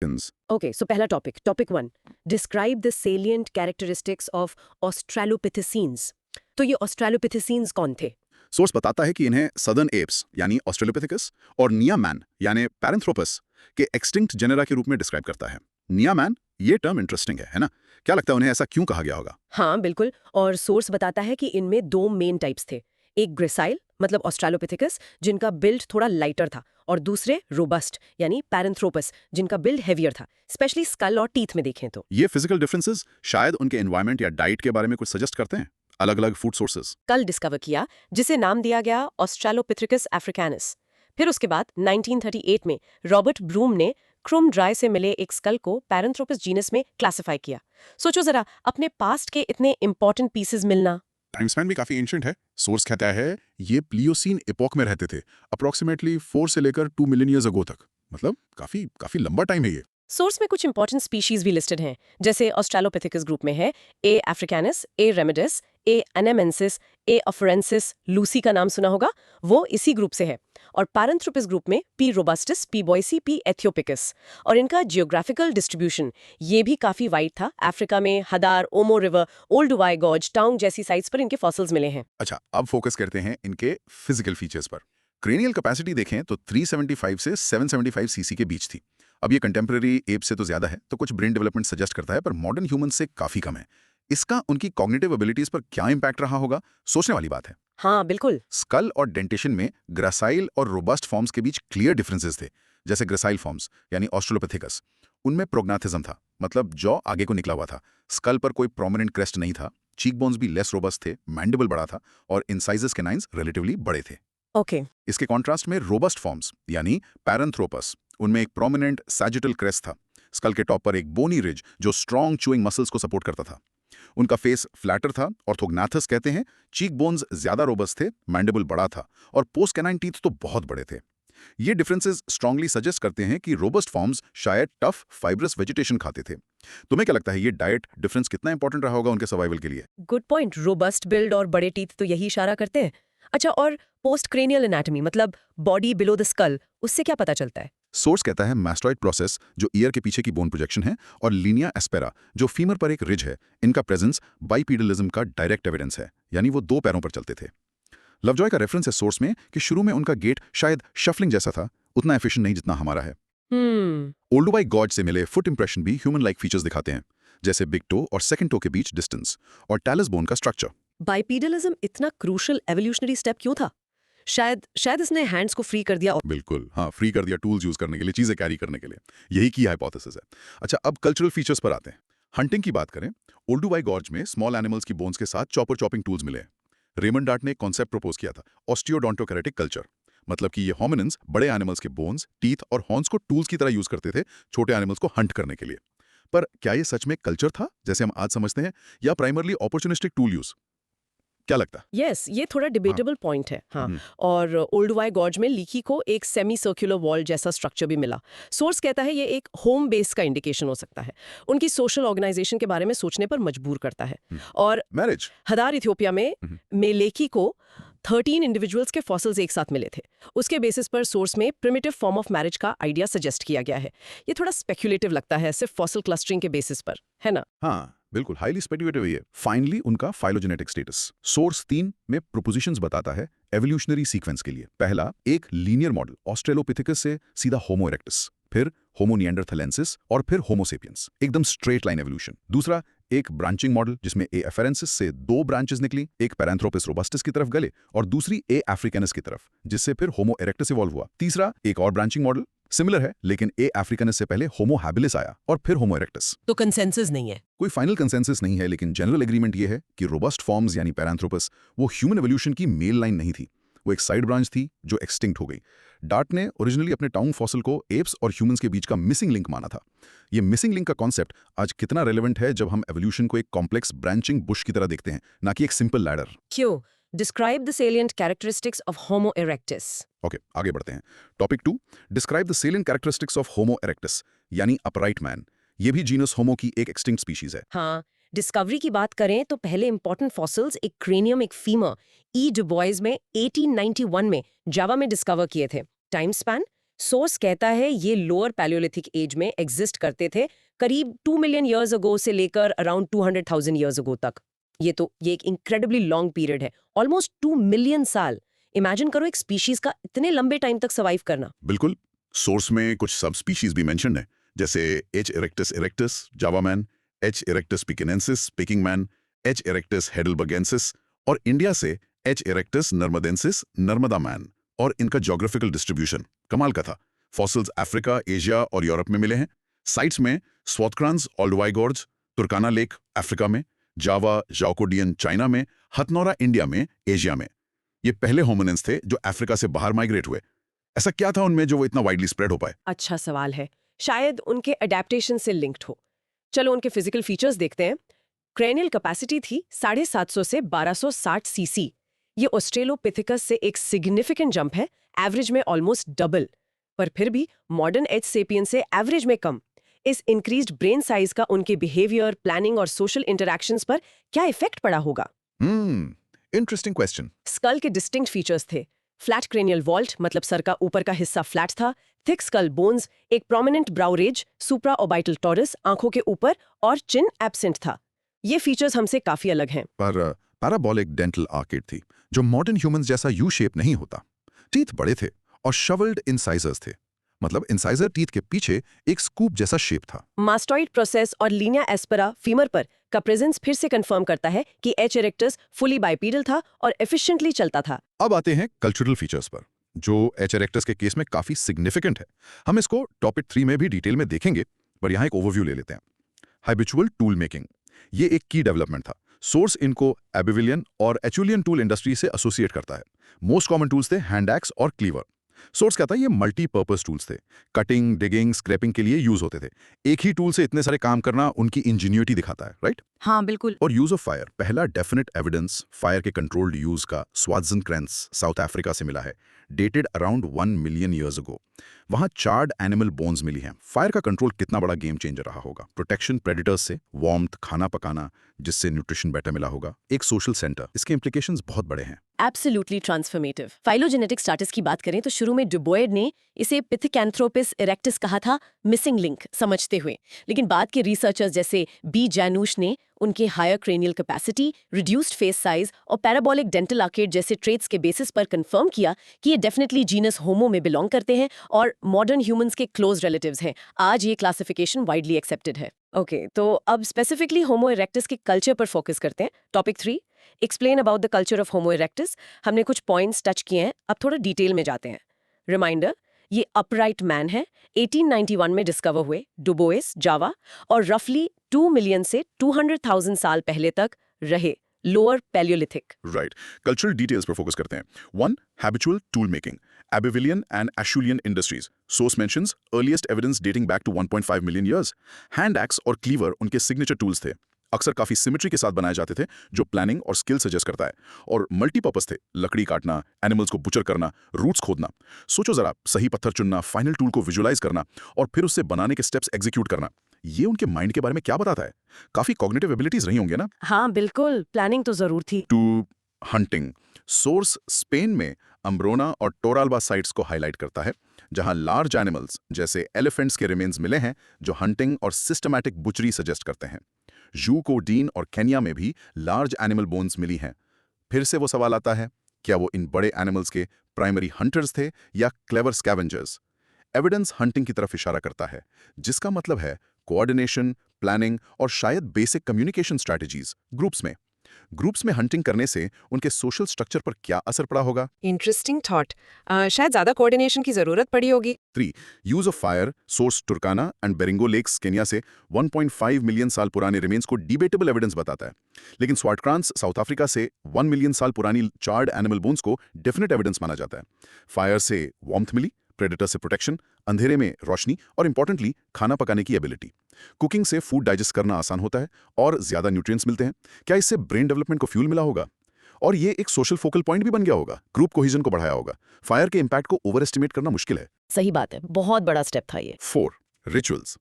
Okay, so पहला topic 1, describe the salient characteristics of australopithecines. तो ये ऑस्ट्रेलोपिथेसीन्स कौन थे? सोर्स बताता है कि इन्हें सदर्न एप्स यानी ऑस्ट्रेलोपिथेकस और नियामैन यानी पैरेंथ्रोपस के एक्सटिंक्ट जेनेरा के रूप में डिस्क्राइब करता है। नियामैन, ये टर्म इंटरेस्टिंग है ना? क्या लगता है उन्हें ऐसा क्यों कहा गया होगा? हाँ, बिल्कुल। और सोर्स बताता है कि इनमें दो मेन टाइप्स थे। एक ग्रेसाइल मतलब ऑस्ट्रेलोपिथेकस जिनका बिल्ड थोड़ा लाइटर था, और दूसरे रोबस्ट यानी पैरेंथ्रोपस जिनका बिल्ड हेवियर था, स्पेशली स्कल और टीथ में देखें तो। ये फिजिकल डिफरेंसेस शायद उनके एनवायरनमेंट या डाइट के बारे में कुछ सजेस्ट करते हैं। अलग अलग फूड सोर्सेज। कल डिस्कवर किया, जिसे नाम दिया गया ऑस्ट्रेलोपिथेकस अफ्रीकानस। फिर उसके बाद 1938 में रॉबर्ट ब्रूम ने क्रोम ड्राई से मिले एक स्कल को पैरेंथ्रोपस जीनस में क्लासिफाई किया। सोचो जरा, अपने पास्ट के इतने इंपॉर्टेंट पीसेस मिलना। टाइम स्पैन भी काफी एंशिएंट है। सोर्स कहता है ये प्लियोसीन एपोक में रहते थे, अप्रोक्सीमेटली 4 से लेकर 2 मिलियन ईयर्स अगो तक। मतलब काफी काफी लंबा टाइम है ये। सोर्स में कुछ इंपॉर्टेंट स्पीशीज भी लिस्टेड हैं, जैसे ऑस्ट्रेलोपिथेकस ग्रुप में है ए अफ्रीकानस, ए रेमिडिस, ए अनेमेंसिस, ए अफरेंसिस, लूसी का नाम सुना होगा, वो इसी ग्रुप से है। और पैरेंथ्रोपस ग्रुप में P robustus, P boisei, P aethiopicus. और इनका जियोग्राफिकल डिस्ट्रीब्यूशन ये भी काफी वाइड था। अफ्रीका में हदार, ओमो रिवर, ओल्ड वाई गॉर्ज, टाउंग जैसी साइट्स पर इनके फॉसिल्स मिले हैं। अच्छा, अब फोकस करते हैं इनके फिजिकल फीचर्स पर। क्रेनियल कैपेसिटी देखें तो 375 से 775 सीसी के बीच थी। अब ये कंटेम्प्रेरी एप से तो ज्यादा है, तो कुछ ब्रेन डेवलपमेंट सजेस्ट करता है, पर मॉडर्न ह्यूमन से काफी कम है। इसका उनकी कॉग्निटिव एबिलिटीज पर क्या इंपैक्ट रहा होगा, सोचने वाली बात है। हाँ, बिल्कुल। स्कल और डेंटेशन में ग्रासाइल और रोबस्ट फॉर्म्स के बीच क्लियर डिफरेंसेस थे। जैसे ग्रासाइल फॉर्म्स यानी ऑस्ट्रेलोपिथेकस, उनमें प्रोग्नाथिज्म था, मतलब जॉ आगे को निकला हुआ था। स्कल पर कोई प्रोमिनेंट क्रेस्ट नहीं था। चीक बोन्स भी लेस रोबस्ट थे, मैंडिबल बड़ा था, और इंसाइजेस कैनाइन्स रिलेटिवली बड़े थे। ओके। इसके कॉन्ट्रास्ट में रोबस्ट फॉर्म्स यानी पैरेंथ्रोपस, उनमें एक प्रोमिनेंट सैजिटल क्रेस्ट था। स्कल के टॉप पर एक बोनी रिज जो स्ट्रॉन्ग चूइंग मसल्स को सपोर्ट करता था। उनका फेस फ्लैटर था, ऑर्थोग्नाथस कहते हैं। चीक बोन्स ज्यादा रोबस्ट थे, मैंडिबल बड़ा था, और पोस्ट कैनाइन टीथ तो बहुत बड़े थे। ये डिफरेंसेस स्ट्रांगली सजेस्ट करते हैं कि रोबस्ट फॉर्म्स शायद टफ फाइब्रस वेजिटेशन खाते थे। तुम्हें क्या लगता है ये डाइट डिफरेंस कितना इंपॉर्टेंट रहा होगा उनके सर्वाइवल के लिए? Good point. रोबस्ट बिल्ड और बड़े टीथ तो यही इशारा करते हैं। अच्छा, और पोस्ट क्रेनियल एनाटॉमी मतलब बॉडी बिलो द स्कल, उससे क्या पता चलता है? सोर्स कहता है मैस्टॉइड प्रोसेस, जो ईयर के पीछे की बोन प्रोजेक्शन है, और लीनिया एस्पेरा, जो फीमर पर एक रिज है, इनका प्रेजेंस बाइपीडलिज्म का डायरेक्ट एविडेंस है, यानी वो दो पैरों पर चलते थे। लवजॉय का रेफरेंस है सोर्स में कि शुरू में उनका गेट शायद शफलिंग जैसा था, उतना एफिशिएंट नहीं जितना हमारा है। ओल्डोबाई गॉड से मिले फुट इंप्रेशन भी ह्यूमन लाइक फीचर्स दिखाते हैं, जैसे बिग टो और सेकंड टो के बीच डिस्टेंस, और टैलस बोन का स्ट्रक्चर। बाइपीडलिज्म इतना क्रूशल एवोल्यूशनरी स्टेप क्यों था? शायद इसने हैंड्स को फ्री कर दिया। बिल्कुल, हाँ, फ्री कर दिया टूल्स यूज करने के लिए, चीजें कैरी करने के लिए। यही की हाइपोथेसिस है। अच्छा, अब कल्चरल फीचर्स पर आते हैं। हंटिंग की बात करें, ओल्डोबाई गॉर्ज में स्मॉल एनिमल्स की बोन्स के साथ चॉपर चॉपिंग टूल्स मिले हैं। रेमंड डार्ट ने एक कॉन्सेप्ट प्रपोज किया था, ऑस्टियोडोंटोकैरेटिक कल्चर। मतलब कि ये होमिनिन्स बड़े एनिमल्स के बोन्स, टीथ और हॉर्न्स को टूल्स की तरह यूज करते थे, छोटे एनिमल्स को हंट करने के लिए। पर क्या ये सच में कल्चर था जैसे हम आज समझते हैं, या प्राइमरली अपॉर्चुनिस्टिक टूल यूज? क्या लगता है? यस, ये थोड़ा डिबेटेबल पॉइंट है। हाँ। हम्म। और ओल्ड वाई गॉर्ज में लीकी को एक सेमी सर्कुलर वॉल जैसा स्ट्रक्चर भी मिला। सोर्स कहता है ये एक होम बेस का इंडिकेशन हो सकता है, उनकी सोशल ऑर्गेनाइजेशन के बारे में सोचने पर मजबूर करता है। और मैरिज। हदार इथियोपिया में मेलेकी को 13 इंडिविजुअल्स के फॉसिल्स एक साथ मिले थे। उसके बेसिस पर सोर्स में प्रिमिटिव फॉर्म ऑफ मैरिज का आइडिया सजेस्ट किया गया है। ये थोड़ा स्पेक्युलेटिव लगता है, सिर्फ फॉसिल क्लस्टरिंग के बेसिस पर, है ना? हाँ, बिल्कुल, हाईली स्पेक्युलेटिव है। फाइनली उनका फाइलोजेनेटिक स्टेटस। सोर्स 3 में प्रोपोजिशंस बताता है एवोल्यूशनरी सीक्वेंस के लिए। पहला, एक लीनियर मॉडल ऑस्ट्रेलोपिथेकस से सीधा होमो इरेक्टस, फिर होमो निएंडरथैलेंसिस, और फिर होमो सेपियंस, एकदम स्ट्रेट लाइन एवोल्यूशन। दूसरा, एक ब्रांचिंग मॉडल जिसमें ए अफेरेंसिस से 2 ब्रांचेस निकली, एक पैरेंथ्रोपस रोबस्टस की तरफ गले और दूसरी ए अफ्रीकानस की तरफ, जिससे फिर होमो इरेक्टस इवॉल्व हुआ। तीसरा, एक और ब्रांचिंग मॉडल सिमिलर है, लेकिन ए अफ्रीकानस से पहले होमो हैबिलिस आया और फिर होमो इरेक्टस। तो कंसेंसस नहीं है? कोई फाइनल कंसेंसस नहीं है, लेकिन जनरल एग्रीमेंट ये है कि रोबस्ट फॉर्म्स यानी पैरेंथ्रोपस वो ह्यूमन एवोल्यूशन की मेल लाइन नहीं थी, वो एक साइड ब्रांच थी जो एक्सटिंक्ट हो गई। डार्ट ने ओरिजिनली अपने टाउन फॉसिल को एप्स और ह्यूमंस के बीच का मिसिंग लिंक माना था। ये मिसिंग लिंक का कॉन्सेप्ट आज कितना रेलेवेंट है जब हम एवोल्यूशन को एक कॉम्प्लेक्स ब्रांचिंग बुश की तरह देखते हैं, ना कि एक सिंपल लैडर। क्यों? Describe the salient characteristics of homo erectus. Okay, आगे बढ़ते हैं। Topic 2, describe the salient characteristics of homo erectus यानी अपराइट मैन। ये भी जीनस होमो की एक एक्सटिंक्ट स्पीशीज है। हाँ, डिस्कवरी की बात करें तो पहले इंपॉर्टेंट फॉसिल्स एक क्रेनियम, एक फीमर, ई डुबॉइस में 1891 में जावा में डिस्कवर किए थे। टाइम स्पैन सोर्स कहता है ये लोअर पैलियोलिथिक एज में एग्जिस्ट करते थे, करीब 2 मिलियन ईयर्स अगो से लेकर अराउंड 200,000 ईयर्स अगो तक। ये एक इंक्रेडिबली लॉन्ग पीरियड है, ऑलमोस्ट 2 मिलियन साल। इमेजिन करो एक स्पीशीज का इतने लंबे टाइम तक सर्वाइव करना। बिल्कुल। सोर्स में कुछ सब स्पीशीज भी मेंशन्ड है, जैसे H erectus erectus Java man, H erectus pekinensis Peking man, H erectus heidelbergensis और इंडिया से H erectus narmadensis Narmada man. और इनका ज्योग्राफिकल डिस्ट्रीब्यूशन कमाल का था। फॉसिल्स अफ्रीका, एशिया और यूरोप में मिले हैं। साइट्स में Swartkrans Olduvai gorge, Turkana lake Africa में, जावा जाओकोडियन चाइना में, हथनौरा इंडिया में, एशिया में। ये पहले होमिनिन्स थे जो अफ्रीका से बाहर माइग्रेट हुए। ऐसा क्या था उनमें जो वो इतना वाइडली स्प्रेड हो पाए? अच्छा सवाल है। शायद उनके अडेप्टेशन से लिंक्ड हो। चलो उनके फिजिकल फीचर्स देखते हैं। क्रेनियल कैपेसिटी थी 750 से 1260 सीसी। ये ऑस्ट्रेलोपिथेकस से एक सिग्निफिकेंट जंप है, एवरेज में ऑलमोस्ट डबल। पर फिर भी मॉडर्न एज सेपियन से एवरेज में कम। इस इंक्रीज्ड ब्रेन साइज का उनके बिहेवियर, प्लानिंग और सोशल इंटरैक्शंस पर क्या इफेक्ट पड़ा होगा? Interesting question. स्कल के डिस्टिंक्ट फीचर्स थे। फ्लैट क्रेनियल वॉल्ट, मतलब सर का ऊपर का हिस्सा फ्लैट था, थिक स्कल बोन्स, एक प्रोमिनेंट ब्राउ रेज, सुप्रा ऑर्बिटल टॉरस आंखों के ऊपर और चिन एब्सेंट था। ये फीचर्स हमसे काफी अलग हैं। पर पैराबोलिक डेंटल आर्केड थी, जो मॉडर्न ह्यूमंस जैसा यू शेप नहीं होता। टीथ बड़े थे और शवल्ड इंसाइजर्स थे, मतलब इंसाइजर टीथ के पीछे एक स्कूप जैसा शेप था। मास्टॉइड प्रोसेस और लीनिया एस्पेरा फीमर पर का प्रेजेंस फिर से कंफर्म करता है कि एच इरेक्टस फुली बाइपीडल था और एफिशिएंटली चलता था। अब आते हैं कल्चरल फीचर्स पर, जो एच इरेक्टस के केस में काफी सिग्निफिकेंट है। हम इसको टॉपिक 3 में भी डिटेल में देखेंगे, पर यहाँ एक ओवरव्यू ले लेते हैं। हैबिचुअल टूल मेकिंग, ये एक की डेवलपमेंट था। सोर्स इनको एबिविलियन और एचुलियन टूल इंडस्ट्री से एसोसिएट करता है। मोस्ट कॉमन टूल्स थे हैंड एक्स और क्लीवर। सोर्स कहता है ये मल्टीपर्पज टूल्स थे, कटिंग, डिगिंग, स्क्रैपिंग के लिए यूज होते थे। एक ही टूल से इतने सारे काम करना उनकी इंजीन्यूटी दिखाता है, राइट? हाँ बिल्कुल। और यूज ऑफ फायर, पहला डेफिनेट एविडेंस फायर के कंट्रोल्ड यूज का स्वात्जनक्रैंस साउथ अफ्रीका से मिला है, dated around 1 million years ago. वहां चार्ड एनिमल बोन्स मिली हैं। फायर का कंट्रोल कितना बड़ा गेम चेंजर रहा होगा। प्रोटेक्शन प्रेडिटर्स से, वार्मथ, खाना पकाना जिससे न्यूट्रिशन बेटर मिला होगा, एक सोशल सेंटर, इसके इंप्लीकेशंस बहुत बड़े हैं। Absolutely transformative. फाइलोजेनेटिक स्टेटस की बात करें तो शुरू में डुबोइड ने इसे पिथिकैंथ्रोपिस इरेक्टस कहा था, मिसिंग लिंक समझते हुए। लेकिन बाद के रिसर्चर्स जैसे बी जैनूश ने उनके higher cranial capacity, reduced face size और पैराबोलिक डेंटल आर्केड जैसे ट्रेट्स के बेसिस पर कंफर्म किया कि ये डेफिनेटली जीनस होमो में बिलोंग करते हैं और मॉडर्न ह्यूमंस के क्लोज रिलेटिव्स हैं। आज ये क्लासिफिकेशन वाइडली एक्सेप्टेड है। ओके, तो अब स्पेसिफिकली होमो इरेक्टस के कल्चर पर फोकस करते हैं। Topic 3, explain about the culture of homo erectus. हमने कुछ पॉइंट्स टच किए हैं, अब थोड़ा डिटेल में जाते हैं। रिमाइंडर, ये अपराइट मैन है, 1891 में डिस्कवर हुए डुबोइस, जावा, और रफली 2 मिलियन से 200,000 साल पहले तक रहे, lower palaeolithic. Right. Cultural details पर फोकस करते हैं। 1. Habitual tool making, Abbevillian and Acheulian industries. Source mentions earliest evidence dating back to 1.5 million years. Hand axe और क्लीवर उनके सिग्नेचर टूल्स थे, अक्सर काफी सिमेट्री के साथ बनाए जाते थे, जो प्लानिंग और स्किल सजेस्ट करता है। और मल्टीपर्पज थे, लकड़ी काटना, एनिमल्स को बुचर करना, रूट्स खोदना। सोचो जरा, सही पत्थर चुनना, फाइनल टूल को विजुअलाइज करना और फिर उससे बनाने के स्टेप्स एग्जीक्यूट करना। ये उनके माइंड के बारे में क्या बताता है? काफी कॉग्निटिव एबिलिटीज रही होंगे ना? हाँ बिल्कुल, प्लानिंग तो जरूर थी। 2. हंटिंग। सोर्स स्पेन में अम्ब्रोना और टोराल्बा साइट्स को हाईलाइट करता है, जहां लार्ज एनिमल्स जैसे एलिफेंट्स के रिमेन्स मिले हैं, जो हंटिंग और सिस्टमैटिक बुचरी सजेस्ट करते हैं। यूकोडीन और केन्या में भी लार्ज एनिमल बोन्स मिली हैं। फिर से वो सवाल आता है, क्या वो इन बड़े एनिमल्स के प्राइमरी हंटर्स थे या क्लेवर स्कैवेंजर्स? एविडेंस हंटिंग की तरफ इशारा करता है, जिसका मतलब है कोऑर्डिनेशन, प्लानिंग और शायद बेसिक कम्युनिकेशन स्ट्रैटेजीज। ग्रुप्स में हंटिंग करने से उनके सोशल स्ट्रक्चर पर क्या असर पड़ा होगा? Interesting thought. शायद ज्यादा कोऑर्डिनेशन की जरूरत पड़ी होगी। 3. Use of fire. Source Turkana and Baringo lakes Kenya से 1.5 मिलियन साल पुराने रिमेन्स को डिबेटेबल एविडेंस बताता है। लेकिन स्वाटक्रांस साउथ अफ्रीका से 1 मिलियन साल पुरानी चार्ड एनिमल बोन्स को डेफिनेट एविडेंस माना जाता है। फायर से वार्मथ मिली, प्रेडेटर से प्रोटेक्शन, अंधेरे में रोशनी और इंपॉर्टेंटली खाना पकाने की एबिलिटी। कुकिंग से फूड डाइजेस्ट करना आसान होता है और ज्यादा न्यूट्रिएंट्स मिलते हैं। क्या इससे ब्रेन डेवलपमेंट को फ्यूल मिला होगा? और ये एक सोशल फोकल पॉइंट भी बन गया होगा, ग्रुप कोहिजन को बढ़ाया होगा। फायर के इंपैक्ट को ओवर एस्टिमेट करना मुश्किल है। सही बात है, बहुत बड़ा स्टेप था ये। 4. रिचुअल्स।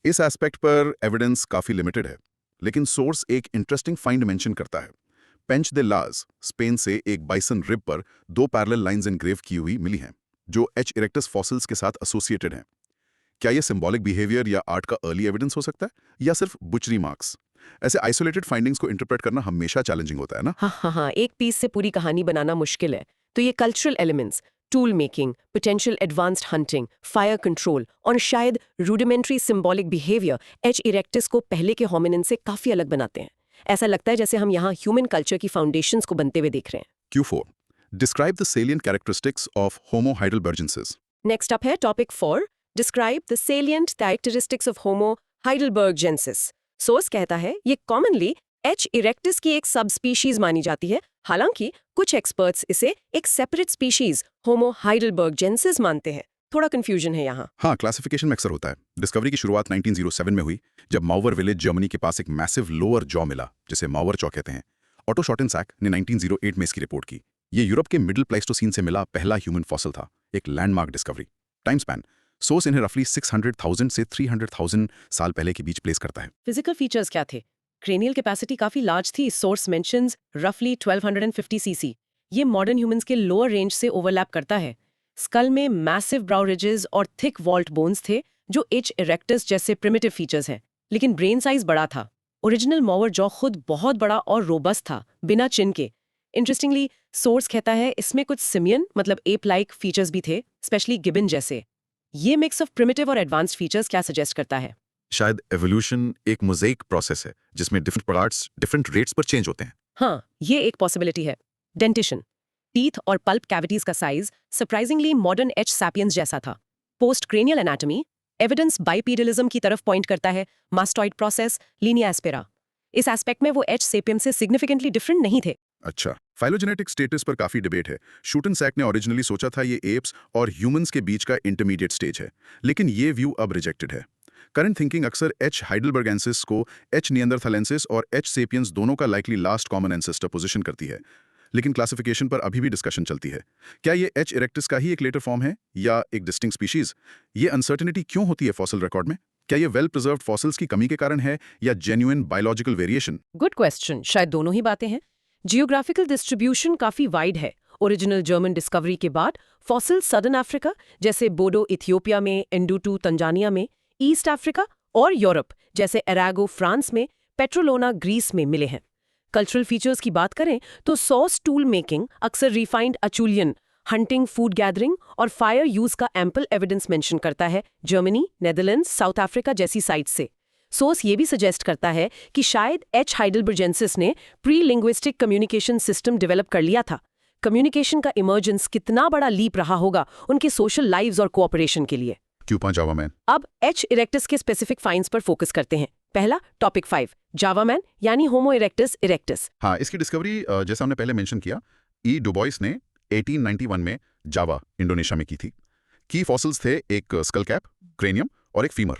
इस एस्पेक्ट पर एविडेंस काफी लिमिटेड है, लेकिन सोर्स एक इंटरेस्टिंग फाइंड मेंशन करता है। पेंच दे लाज, स्पेन से एक बाइसन रिब पर 2 पैरेलल लाइंस एनग्रेव की हुई मिली हैं, जो एच इरेक्टस फॉसिल्स के साथ एसोसिएटेड हैं। क्या ये सिंबॉलिक बिहेवियर या आर्ट का अर्ली एविडेंस हो सकता है या सिर्फ बुचरी मार्क्स? ऐसे आइसोलेटेड फाइंडिंग्स को इंटरप्रेट करना हमेशा चैलेंजिंग होता है ना। हाँ, एक पीस से पूरी कहानी बनाना मुश्किल है। तो ये cultural elements, tool making, potential advanced hunting, fire control और शायद rudimentary symbolic behaviour H erectus को पहले के होमिनिन से काफी अलग बनाते हैं। ऐसा लगता है जैसे हम यहाँ ह्यूमन कल्चर की फाउंडेशंस को बनते हुए देख रहे हैं। Q4. Describe the salient characteristics of Homo heidelbergensis. Next up है topic 4, describe the salient characteristics of Homo heidelbergensis. Source कहता है ये कॉमनली एच इरेक्टस की एक सब स्पीशीज मानी जाती है, हालांकि कुछ एक्सपर्ट्स इसे एक सेपरेट स्पीशीज होमो हाइडेलबर्गजेंसिस मानते हैं। थोड़ा कंफ्यूजन है यहाँ। हाँ, क्लासिफिकेशन में अक्सर होता है। डिस्कवरी की शुरुआत 1907 में हुई, जब माउवर विलेज जर्मनी के पास एक मैसिव लोअर जॉ मिला, जिसे माउवर जॉ कहते हैं। ऑटो शॉर्टेनसैक ने 1908 में इसकी रिपोर्ट की। ये यूरोप के मिडिल प्लाइस्टोसीन से मिला पहला ह्यूमन फॉसिल था, एक landmark discovery. Time span, source इन्हें रफली 600,000 से 300,000 साल पहले के बीच प्लेस करता है। फिजिकल फीचर्स क्या थे? क्रेनियल कैपेसिटी काफी लार्ज थी। सोर्स मेंशंस रफली 1250 सीसी। ये मॉडर्न ह्यूमंस के लोअर रेंज से ओवरलैप करता है। स्कल में मैसिव ब्राउ रिजेस और थिक वॉल्ट बोन्स थे, जो एच इरेक्टस जैसे प्रिमिटिव फीचर्स हैं। लेकिन ब्रेन साइज बड़ा था। ओरिजिनल माउवर जॉ खुद बहुत बड़ा और रोबस्ट था, बिना चिन के। इंटरेस्टिंगली, सोर्स कहता है इसमें कुछ सिमियन मतलब एप लाइक फीचर्स भी थे, स्पेशली गिबन जैसे। ये मिक्स ऑफ प्रिमिटिव और एडवांस्ड फीचर्स क्या सजेस्ट करता है? शायद एवोल्यूशन एक मोज़ेक प्रोसेस है, जिसमें डिफरेंट पार्ट्स डिफरेंट रेट्स पर चेंज होते हैं। हाँ, ये एक पॉसिबिलिटी है। डेंटिशन, टीथ और पल्प कैविटीज का size surprisingly modern H sapiens जैसा था। पोस्ट क्रेनियल एनाटॉमी एविडेंस बाइपीडलिज्म की तरफ पॉइंट करता है। मास्टॉइड प्रोसेस, लीनिया एस्पेरा। इस एस्पेक्ट में वो एच सेपियन से सिग्निफिकेंटली डिफरेंट नहीं थे। अच्छा, फाइलोजेनेटिक स्टेटस पर काफी डिबेट है। शूटनसैक ने ओरिजिनली सोचा था ये एप्स और ह्यूमंस के बीच का इंटरमीडिएट स्टेज है, लेकिन ये व्यू अब रिजेक्टेड है। करंट थिंकिंग अक्सर एच हाइडेलबर्गेंसिस को एच नियंदरथालेंसिस और एच सेपियंस दोनों का likely last common ancestor position करती है, लेकिन क्लासिफिकेशन पर अभी भी डिस्कशन चलती है। क्या ये एच इरेक्टस का ही एक लेटर फॉर्म है या एक डिस्टिंक्ट स्पीशीज? ये अनसर्टेनिटी क्यों होती है फॉसिल रिकॉर्ड में? क्या ये वेल प्रिजर्व्ड फॉसिल्स की कमी के कारण है या genuine biological variation? Good question. शायद दोनों ही बातें हैं। जियोग्राफिकल डिस्ट्रीब्यूशन काफी वाइड है। ओरिजिनल जर्मन डिस्कवरी के बाद फॉसिल सदर्न अफ्रीका जैसे बोडो इथियोपिया में, एंडुटू तंजानिया में, ईस्ट अफ्रीका और यूरोप जैसे एरागो फ्रांस में, पेट्रोलोना ग्रीस में मिले हैं। कल्चरल फीचर्स की बात करें तो सॉस टूल मेकिंग, अक्सर रिफाइंड अचूलियन, हंटिंग, फूड गैदरिंग और फायर यूज का एम्पल एविडेंस मेंशन करता है जर्मनी, नेदरलैंड्स, साउथ अफ्रीका जैसी साइट्स से। सोर्स ये भी सजेस्ट करता है कि शायद एच हाइडेलबर्जेंसिस ने pre linguistic communication system develop कर लिया था। कम्युनिकेशन का इमर्जेंस कितना बड़ा लीप रहा होगा उनके सोशल लाइव्स और कोऑपरेशन के लिए। क्यों जावा मैन? अब एच इरेक्टस के स्पेसिफिक फाइंड्स पर फोकस करते हैं। पहला टॉपिक 5, जावा मैन यानी होमो इरेक्टस इरेक्टस। हाँ, इसकी डिस्कवरी जैसा हमने पहले मेंशन किया, ई डुबॉइस ने 1891 में जावा, इंडोनेशिया में की थी। की फॉसिल्स थे एक स्कल कैप, क्रेनियम और एक फीमर।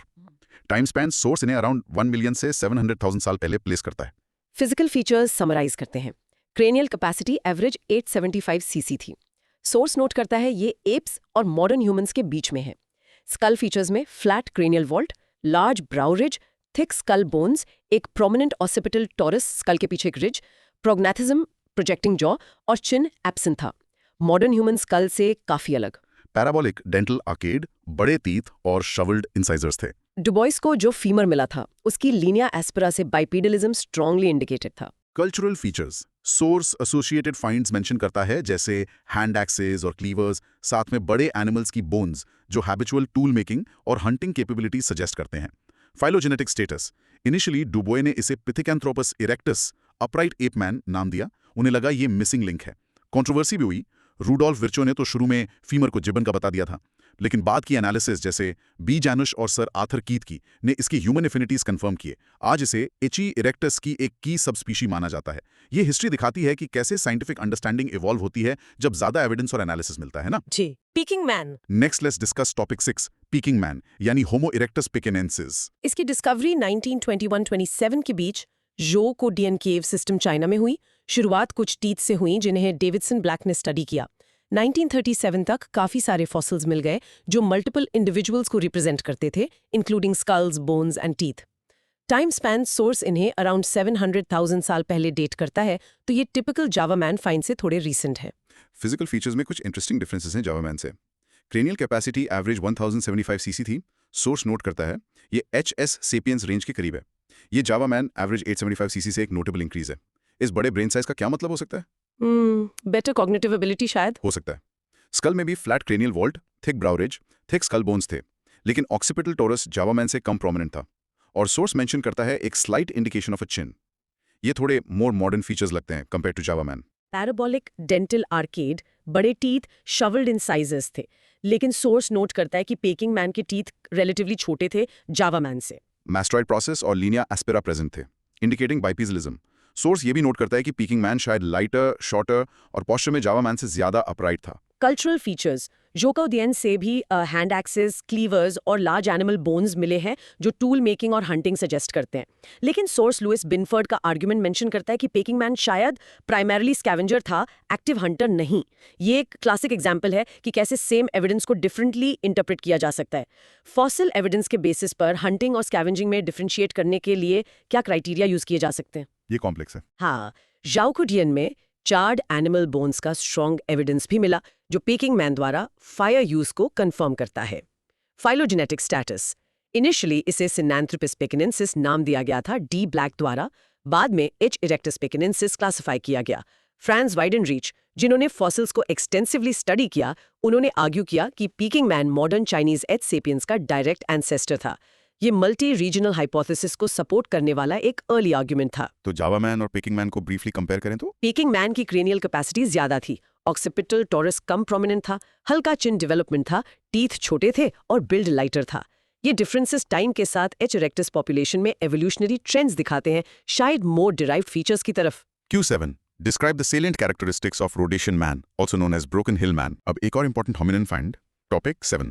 टाइम स्पैन सोर्स इन्हें अराउंड 1 मिलियन से 700,000 साल पहले प्लेस करता है। फिजिकल फीचर्स समराइज करते हैं। क्रेनियल कैपेसिटी एवरेज 875 सीसी थी। सोर्स नोट करता है ये एप्स और मॉडर्न ह्यूमंस के बीच में है। स्कल फीचर्स में फ्लैट क्रेनियल वॉल्ट, लार्ज ब्राउ रिज, थिक स्कल बोन्स, एक प्रोमिनेंट ऑसिपिटल टॉरस स्कल के पीछे एक रिज, प्रोग्नेथिज्म, प्रोजेक्टिंग जॉ और चिन एब्सेंट था। मॉडर्न ह्यूमन स्कल से काफी अलग। पैराबोलिक डेंटल आर्केड, बड़े टीथ और शवल्ड इंसाइजर्स थे। डुबॉइस को जो फीमर मिला था उसकी लीनिया एस्पेरा से बाइपीडलिज्म स्ट्रांगली इंडिकेटेड था। Cultural features source associated finds mention करता है, जैसे हैंड एक्सेस और क्लीवर्स, साथ में बड़े एनिमल्स की बोन्स जो हैबिचुअल टूल मेकिंग और हंटिंग कैपेबिलिटी सजेस्ट करते हैं। फाइलोजेनेटिक स्टेटस इनिशियली डुबोए ने इसे पिथिकैंथ्रोपस इरेक्टस, अपराइट एप मैन नाम दिया। उन्हें लगा ये मिसिंग लिंक है। कंट्रोवर्सी भी हुई। रूडोल्फ विर्चो ने तो शुरू में फीमर को जिबन का बता दिया था, लेकिन बाद की एनालिसिस जैसे बी जानुश और सर आर्थर कीथ की ने इसकी ह्यूमन एफिनिटीज कंफर्म किए। आज इसे एची इरेक्टस की एक की सबस्पीशी माना जाता है। ये हिस्ट्री दिखाती है कि कैसे साइंटिफिक अंडरस्टैंडिंग इवॉल्व होती है जब ज्यादा एविडेंस और एनालिसिस मिलता है ना। जी। Peking man. Next let's discuss topic 6, Peking man यानी होमो इरेक्टस पिकेनेंसिस। इसकी डिस्कवरी 1921-27 के बीच जो कोडियन केव सिस्टम चाइना में हुई। शुरुआत कुछ टीथ से हुई जिन्हें डेविडसन ब्लैक ने स्टडी किया। 1937 तक काफी सारे फॉसिल्स मिल गए जो मल्टीपल इंडिविजुअल्स को रिप्रेजेंट करते थे, including skulls, bones and teeth. Time span source इन्हें अराउंड 700,000 साल पहले डेट करता है, तो ये टिपिकल जावा मैन फाइंड से थोड़े रीसेंट है। फिजिकल फीचर्स में कुछ इंटरेस्टिंग डिफरेंसेस हैं जावा मैन से। क्रेनियल कैपेसिटी एवरेज 1075 सीसी थी। सोर्स नोट करता है ये HS सेपियंस रेंज के करीब है। ये जावा मैन एवरेज 875 सीसी से एक नोटेबल इंक्रीज है। इस बड़े ब्रेन साइज का क्या मतलब हो सकता है? बेटर कॉग्निटिव एबिलिटी शायद। हो सकता है। स्कल में भी फ्लैट क्रेनियल वॉल्ट, थिक ब्राउ रिज, थिक स्कल बोन्स थे, लेकिन ऑक्सीपिटल टोरस जावा मैन से कम प्रोमिनेंट था। और सोर्स मेंशन करता है एक slight indication of a chin. ये थोड़े मोर मॉडर्न फीचर्स लगते हैं compare to Java man. Parabolic dental arcade, बड़े टीथ शवल्ड इन साइजेस थे, लेकिन सोर्स नोट करता है कि पेकिंग मैन के टीथ रिलेटिवली छोटे थे जावा मैन से। मैस्ट्रॉइड प्रोसेस और लीनिया एस्पेरा प्रेजेंट थे, इंडिकेटिंग बाइपीजलिज्म। सोर्स ये भी नोट करता है कि पीकिंग मैन शायद लाइटर, शॉर्टर और पोस्चर में जावा मैन से ज्यादा अपराइट था। कल्चरल फीचर्स, जोकाउदियन से भी हैंड एक्सेस, क्लीवर्स और लार्ज एनिमल बोन्स मिले हैं जो टूल मेकिंग और हंटिंग सजेस्ट करते हैं। लेकिन सोर्स लुइस बिनफर्ड का आर्गुमेंट मेंशन करता है कि पेकिंग मैन शायद प्राइमरीली स्कैवेंजर था, एक्टिव हंटर नहीं। ये एक क्लासिक एग्जाम्पल है कि कैसे सेम एविडेंस को डिफरेंटली इंटरप्रेट किया जा सकता है। फॉसिल एविडेंस के बेसिस पर हंटिंग और स्कैवेंजिंग में डिफरेंशिएट करने के लिए क्या क्राइटेरिया यूज किए जा सकते हैं? ये कॉम्प्लेक्स है। हाँ, जाओकुडियन में चार्ड एनिमल बोन्स का स्ट्रॉन्ग एविडेंस भी मिला जो पेकिंग मैन द्वारा फायर यूज को कंफर्म करता है। फाइलोजेनेटिक स्टेटस, इनिशियली इसे सिनेंथ्रोपिस पेकिनेंसिस नाम दिया गया था डी ब्लैक द्वारा, बाद में एच इरेक्टस पेकिनेंसिस क्लासिफाई किया गया। फ्रांस वाइडेनरीच, जिन्होंने फॉसिल्स को एक्सटेंसिवली स्टडी किया, उन्होंने आर्ग्यू किया कि Peking man modern Chinese H sapiens का डायरेक्ट एंसेस्टर था। ये मल्टी रीजनल हाइपोथेसिस को सपोर्ट करने वाला एक अर्ली आर्गुमेंट था। तो जावा मैन और पेकिंग मैन को ब्रीफली कंपेयर करें तो पेकिंग मैन की क्रेनियल कैपेसिटी ज्यादा थी, ऑक्सीपिटल टोरस कम प्रोमिनेंट था, हल्का चिन डेवलपमेंट था, टीथ छोटे थे और बिल्ड लाइटर था। ये डिफरेंसेस टाइम के साथ एच इरेक्टस पॉपुलेशन में एवोल्यूशनरी ट्रेंड्स दिखाते हैं, शायद मोर डिराइव्ड फीचर्स की तरफ। Q7 Describe the salient characteristics of Rhodesian man, also known as Broken Hill man. अब एक और important hominin find. Topic 7.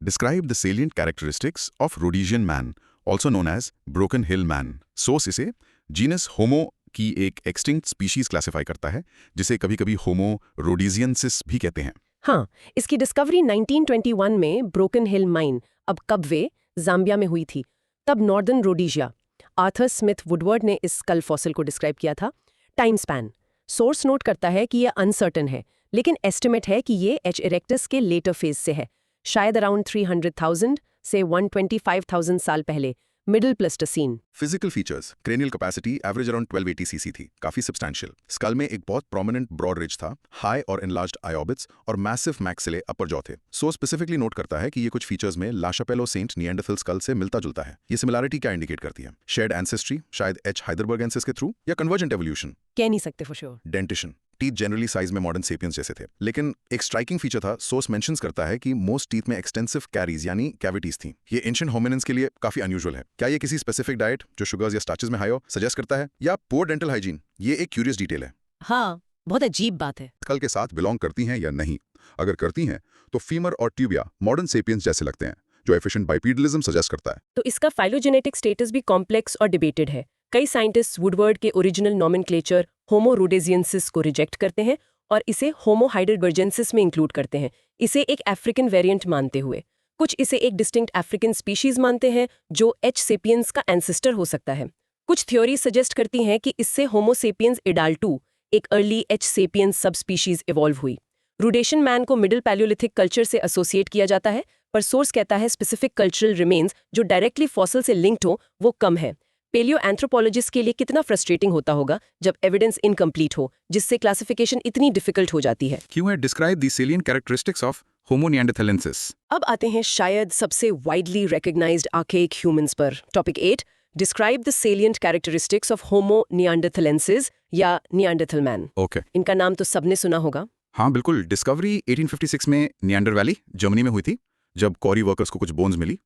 Describe the salient characteristics of Rhodesian man, also known as Broken Hill man. Source इसे genus Homo की एक extinct species classify करता है, जिसे कभी-कभी Homo rhodesiensis भी कहते हैं। हाँ, इसकी डिस्कवरी 1921 में ब्रोकन हिल माइन, अब कबवे, जाम्बिया में हुई थी। तब नॉर्दर्न रोडीजिया। आर्थर स्मिथ वुडवर्ड ने इस स्कल फॉसिल को डिस्क्राइब किया था। टाइम स्पैन, सोर्स नोट करता है कि यह अनसर्टन है, लेकिन एस्टिमेट है कि ये एच इरेक्टस के लेटर फेज से है, शायद अराउंड 300,000 से 125,000 साल पहले, middle Pleistocene. Physical features, cranial capacity average around 1280 CC थी, काफी सब्सटैंशियल। स्कल में एक बहुत प्रोमिनेंट ब्रॉड रिज था, हाई और एनलार्ज्ड आई ऑर्बिट्स और मैसिव मैक्सिले अपर जॉ थे। सो स्पेसिफिकली नोट करता है कि ये कुछ फीचर्स में लाशापेलो सेंट निएंडरथल स्कल से मिलता जुलता है। ये सिमिलैरिटी क्या इंडिकेट करती है? शेयर्ड एंसेस्ट्री, शायद एच हाइडरबर्गेंसिस के थ्रू, या कन्वर्जेंट एवोल्यूशन? कह नहीं सकते for sure. Dentition, teeth generally size में मॉडर्न सेपियंस जैसे थे, लेकिन एक स्ट्राइकिंग फीचर था। सोर्स मेंशंस करता है कि मोस्ट टीथ में एक्सटेंसिव कैरीज यानी कैविटीज थी। ये एंशिएंट होमिनिन्स के लिए काफी अनयूजुअल है। क्या ये किसी स्पेसिफिक डाइट जो शुगर्स या स्टार्चेस में हाई हो सजेस्ट करता है, या पुअर डेंटल हाइजीन? ये एक क्यूरियस डिटेल है। हाँ, बहुत अजीब बात है। स्कल के साथ बिलोंग करती हैं या नहीं? अगर करती हैं तो फीमर और ट्यूबिया मॉडर्न सेपियंस जैसे लगते हैं, जो एफिशिएंट बाइपीडलिज्म सजेस्ट करता है। तो इसका फाइलोजेनेटिक स्टेटस भी कॉम्प्लेक्स और डिबेटेड है। कई साइंटिस्ट वुडवर्ड के ओरिजिनल नॉमेनक्लेचर होमो रोडेजियंसिस को रिजेक्ट करते हैं और इसे होमो हाइडरबर्जेंसिस में इंक्लूड करते हैं, इसे एक अफ्रीकन वेरिएंट मानते हुए। कुछ इसे एक डिस्टिंक्ट अफ्रीकन स्पीशीज मानते हैं जो एच सेपियंस का एंसेस्टर हो सकता है। कुछ थ्योरी सजेस्ट करती हैं कि इससे होमो सेपियंस इडाल्टू, एक अर्ली एच सेपियंस सब स्पीशीज इवॉल्व हुई। रूडेशियन मैन को मिडिल पैलियोलिथिक कल्चर से एसोसिएट किया जाता है, पर सोर्स कहता है स्पेसिफिक कल्चरल रिमेन्स जो डायरेक्टली फॉसिल से लिंक्ड हो वो कम है। पेलियो एंथ्रोपोलॉजिस्ट के लिए कितना फ्रस्ट्रेटिंग होता होगा जब एविडेंस इनकम्प्लीट हो, जिससे क्लासिफिकेशन इतनी डिफिकल्ट हो जाती है। क्यों है describe the salient characteristics of Homo neanderthalensis. अब आते हैं शायद सबसे वाइडली रिकॉग्नाइज्ड आर्केइक ह्यूमंस पर। Topic 8, describe the salient characteristics of Homo neanderthalensis या निएंडरथल मैन। ओके, इनका नाम तो सबने सुना होगा। हाँ बिल्कुल। डिस्कवरी 1856 में निएंडर वैली, जर्मनी में हुई थी, जब कॉरी वर्कर्स को कुछ बोन्स मिली।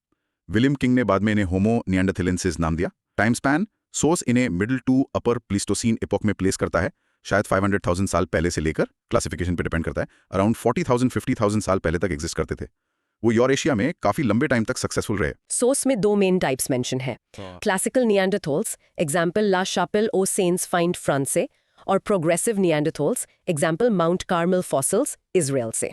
विलियम किंग ने बाद में इन्हें होमो निएंडरथैलेंसिस नाम दिया। टाइम स्पैन, सोर्स इन्हें middle to upper Pleistocene epoch में प्लेस करता है, शायद 500,000 साल पहले से लेकर, क्लासिफिकेशन पे डिपेंड करता है, अराउंड 40,000 50,000 साल पहले तक एग्जिस्ट करते थे। वो यूरेशिया में काफी लंबे टाइम तक सक्सेसफुल रहे। सोर्स में 2 मेन टाइप्स मेंशन है, classical Neanderthals, example La Chapelle ओ सेंस फाइंड फ्रांस से, और progressive Neanderthals, example Mount Carmel fossils Israel से।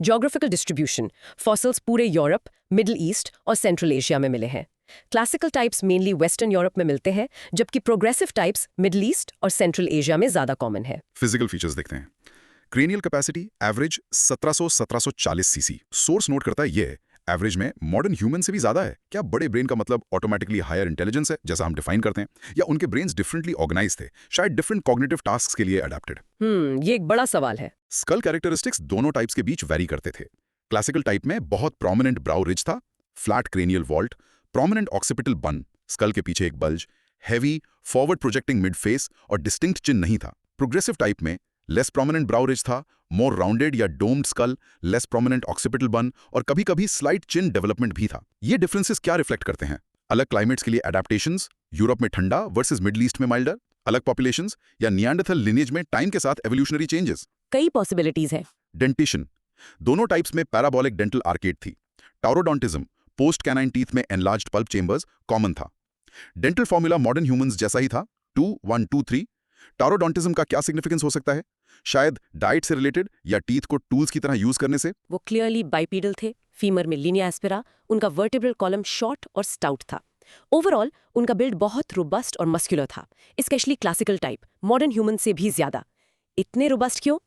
ज्योग्राफिकल डिस्ट्रीब्यूशन, फॉसिल्स पूरे यूरोप, मिडिल ईस्ट और सेंट्रल एशिया में मिले हैं। Classical types mainly western Europe में मिलते हैं, जबकि प्रोग्रेसिव टाइप्स मिडिल ईस्ट और सेंट्रल एशिया में ज्यादा कॉमन है। फिजिकल फीचर्स देखते हैं। Cranial capacity average 1740 CC. Source note करता है ये है, एवरेज में मॉडर्न ह्यूमन से भी ज्यादा है। क्या बड़े ब्रेन का मतलब ऑटोमेटिकली हायर इंटेलिजेंस है, जैसा हम डिफाइन करते हैं, या उनके ब्रेन्स डिफरेंटली ऑर्गेनाइज थे, शायद डिफरेंट कॉग्निटिव टास्क्स के लिए अडेप्टेड। ये एक बड़ा सवाल है। स्कल कैरेक्टरिस्टिक्स दोनों टाइप्स के बीच वेरी करते थे। क्लासिकल टाइप में बहुत प्रोमिनेंट ब्राउ रिज था, flat cranial vault, prominent occipital bun, skull के पीछे एक bulge, heavy forward projecting mid face और डिस्टिंक्ट चिन नहीं था। प्रोग्रेसिव टाइप में लेस प्रोमिनेंट ब्राउ रिज था, मोर राउंडेड या domed skull, less prominent occipital bun और कभी-कभी स्लाइट चिन डेवलपमेंट भी था। ये डिफरेंसेस क्या रिफ्लेक्ट करते हैं? अलग क्लाइमेट्स के लिए एडेप्टेशंस, यूरोप में ठंडा वर्सेस मिडल ईस्ट में माइल्डर, अलग पॉपुलेशंस, या नियांडरथल लिनेज में टाइम के साथ एवोल्यूशनरी चेंजेस। कई पॉसिबिलिटीज है। डेंटिशन, दोनों टाइप्स में पैराबोलिक डेंटल आर्केड थी। टाउरोडोंटिज्म, पोस्ट कैनाइन टीथ में एनलार्ज्ड पल्प चेंबर्स कॉमन था। डेंटल फॉर्मूला मॉडर्न ह्यूमंस जैसा ही था, 2 1 2 3। टाउरोडोंटिज्म का क्या सिग्निफिकेंस हो सकता है? शायद डाइट से रिलेटेड या टीथ को टूल्स की तरह यूज करने से। वो क्लियरली बाइपीडल थे, फीमर में लिनिया एस्पेरा, उनका वर्टेब्रल कॉलम शॉर्ट और स्टाउट था। ओवरऑल उनका बिल्ड बहुत रोबस्ट और मस्कुलर था, specially classical type, modern human से भी ज्यादा। इतने रोबस्ट क्यों?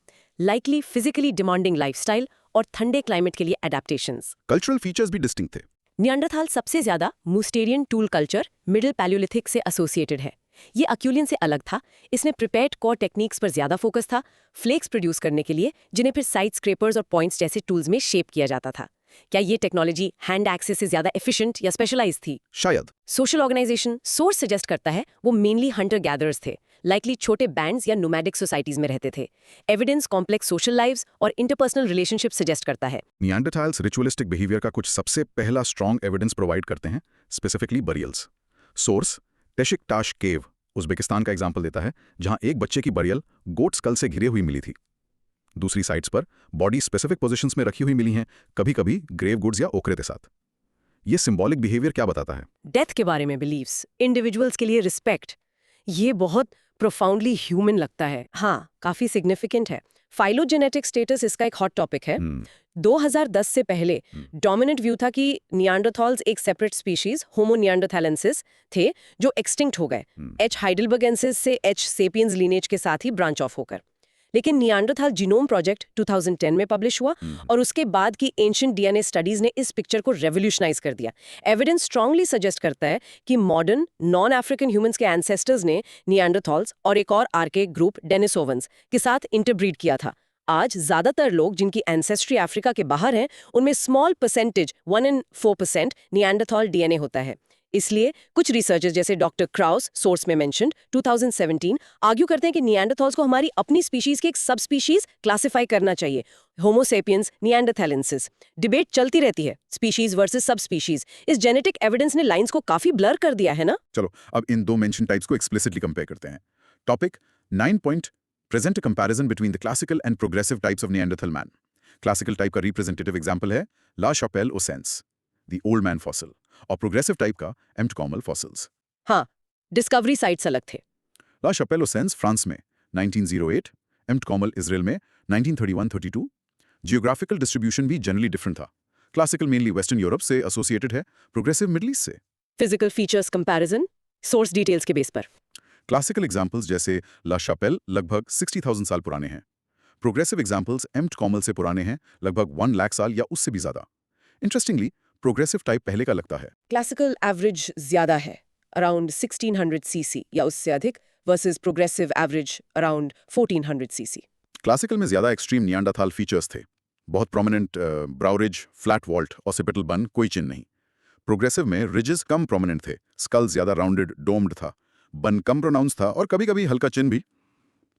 लाइकली फिजिकली डिमांडिंग लाइफस्टाइल और ठंडे क्लाइमेट के लिए एडेप्टेशंस। कल्चरल फीचर्स भी डिस्टिंक्ट थे। नियांडरथाल सबसे ज्यादा मूस्टेरियन टूल कल्चर मिडिल पैलियोलिथिक से एसोसिएटेड है। ये अक्यूलियन से अलग था। इसमें प्रिपेयर्ड कोर टेक्निक्स पर ज्यादा फोकस था, फ्लेक्स प्रोड्यूस करने के लिए, जिन्हें फिर साइड स्क्रैपर्स और पॉइंट्स जैसे टूल्स में शेप किया जाता था। क्या ये टेक्नोलॉजी हैंड एक्सेस से ज्यादा एफिशिएंट या स्पेशलाइज थी? शायद। सोशल ऑर्गेनाइजेशन, सोर्स सजेस्ट करता है वो मेनली हंटर गैदरर्स थे, लाइकली छोटे बैंड्स या नोमैडिक सोसाइटीज में रहते थे। एविडेंस कॉम्प्लेक्स सोशल लाइव्स और इंटरपर्सनल रिलेशनशिप सजेस्ट करता है। नियांडरथाल्स रिचुअलिस्टिक बिहेवियर का कुछ सबसे पहला स्ट्रॉन्ग एविडेंस प्रोवाइड करते हैं, स्पेसिफिकली बरियल्स। सोर्स टेशिकटाश केव उज़्बेकिस्तान का एग्जाम्पल देता है, जहां एक बच्चे की बरियल गोट स्कल से घिरे हुई मिली थी। दूसरी साइट्स पर बॉडी स्पेसिफिक पोजीशंस में रखी हुई मिली हैं, कभी-कभी ग्रेव गुड्स या ओकरे के साथ। ये सिंबॉलिक बिहेवियर क्या बताता है? डेथ के बारे में बिलीव्स, इंडिविजुअल्स के लिए रिस्पेक्ट। ये बहुत प्रोफाउंडली ह्यूमन लगता है। हाँ, काफी सिग्निफिकेंट है। फाइलोजेनेटिक स्टेटस इसका एक हॉट टॉपिक है। 2010 से पहले डोमिनेंट व्यू था कि नियांडरथॉल्स एक सेपरेट स्पीशीज होमो नियांडरथैलेंसिस थे जो एक्सटिंक्ट हो गए, एच हाइडेलबर्गेंसिस से एच सेपियंस लीनेज के साथ ही ब्रांच ऑफ होकर। लेकिन नियांडरथाल जीनोम प्रोजेक्ट 2010 में पब्लिश हुआ और उसके बाद की एंशिएंट डीएनए स्टडीज ने इस पिक्चर को रेवोल्यूशनाइज कर दिया। एविडेंस स्ट्रांगली सजेस्ट करता है कि मॉडर्न नॉन अफ्रीकन ह्यूमंस के एंसेस्टर्स ने नियांडरथॉल्स और एक और आर्केइक ग्रुप डेनिसोवंस के साथ इंटरब्रीड किया था। आज ज्यादातर लोग जिनकी एंसेस्ट्री अफ्रीका के बाहर हैं, उनमें स्मॉल परसेंटेज 1 in 4% नियांडरथॉल डीएनए होता है। इसलिए कुछ रिसर्चर्स जैसे डॉक्टर क्राउस, सोर्स में मेंशन्ड 2017, आर्ग्यू करते हैं कि नियांडरथॉल्स को हमारी अपनी स्पीशीज की एक सब स्पीशीज क्लासिफाई करना चाहिए, होमो सेपियंस नियांडरथैलेंसिस। डिबेट चलती रहती है, स्पीशीज वर्सेस सब स्पीशीज। इस जेनेटिक एविडेंस ने लाइंस को काफी ब्लर कर दिया है ना। चलो अब इन दो मेंशन टाइप्स को एक्सप्लिसिटली कंपेयर करते हैं। Topic 9 point present a comparison between the classical and progressive types of Neanderthal man. Classical type का रिप्रेजेंटेटिव एग्जांपल है La Chapelle aux Saints, the old man fossil, और प्रोग्रेसिव टाइप का Mount Carmel fossils. हाँ, discovery sites अलग थे। ला Chapelle ओसेंस France में 1908, एम्प्टकॉमल Israel में 1931-32। Geographical distribution भी जनरली डिफरेंट था। क्लासिकल मेनली वेस्टर्न यूरोप से एसोसिएटेड है, प्रोग्रेसिव मिडल ईस्ट से। Physical features comparison, source details के बेस पर। क्लासिकल एग्जाम्पल्स जैसे ला शापेल लगभग 60,000 साल पुराने हैं। प्रोग्रेसिव एग्जाम्पल्स एम्प्टकॉमल से पुराने हैं, लगभग 1 लाख साल या उससे भी ज्यादा। इंटरेस्टिंगली प्रोग्रेसिव टाइप पहले का लगता है। क्लासिकल एवरेज ज्यादा है, अराउंड 1600 सीसी या उससे अधिक, versus progressive average around 1400 CC. Classical में ज्यादा एक्सट्रीम नियांडरथाल फीचर्स थे, बहुत prominent brow ridge, flat vault, occipital बन, कोई चिन्ह नहीं। प्रोग्रेसिव में रिजेस कम प्रोमिनेंट थे, स्कल ज्यादा राउंडेड डोम्ड था, बन कम प्रोनाउंस था और कभी-कभी हल्का चिन्ह भी।